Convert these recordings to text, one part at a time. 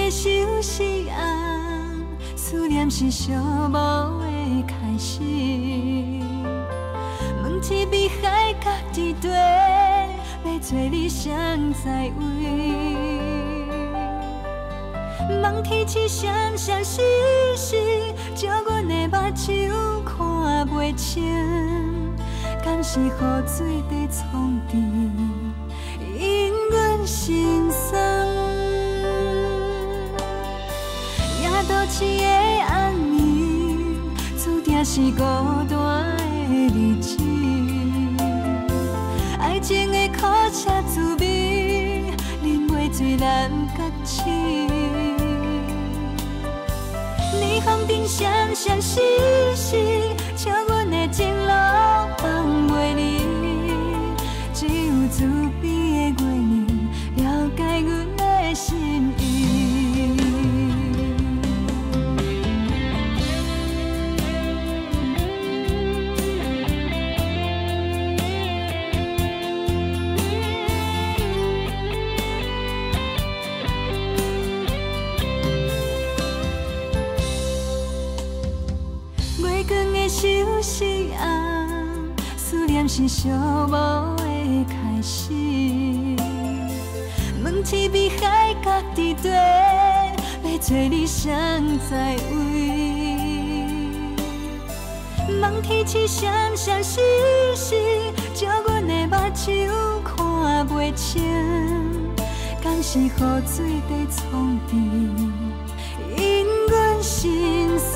的休息红，思念是寂寞的开始。问天比海角伫地，要找你谁在位？望天气闪闪烁烁，照阮的目睭看袂清，敢是雨水在冲沉，因阮心酸。夜都市的暗暝，注定是孤单的日子。爱情的苦涩滋味，啉袂醉难觉醒。霓虹灯闪闪烁烁，照阮的情路放袂离。只有慈悲的月亮了解阮的心意。休息红，思念是寂寞的开始。问天比海角伫地，要找你谁在位？望天气闪闪烁烁，照阮的目睭看袂清，敢是雨水在冲沉，因阮心酸。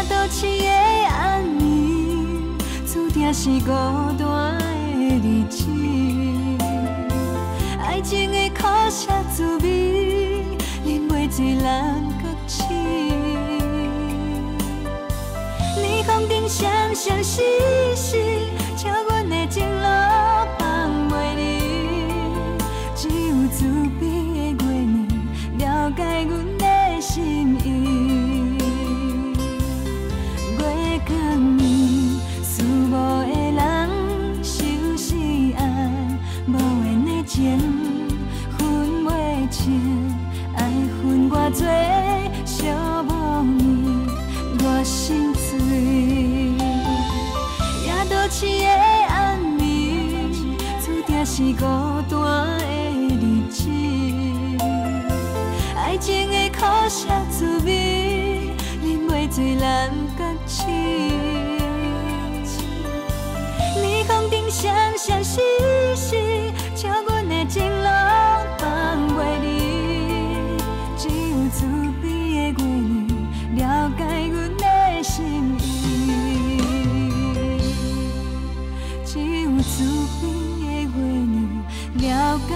都市的暗暝，注定是孤单的日子。爱情的苦涩滋味，啉袂醉难觉醒。霓虹灯闪闪烁烁，照阮的情路放袂离。只有慈悲的月亮了解阮的心意。光暝，思无的人休息红，无缘的情分袂清，爱分偌多寂寞暝，我心碎。夜都市的暗暝，注定是孤单的日子。爱情的苦涩滋味，啉袂醉难觉醒。霓虹灯闪闪烁烁，照阮的情路放袂离。只有慈悲的月亮了解阮的心意。只有慈悲的月亮了解。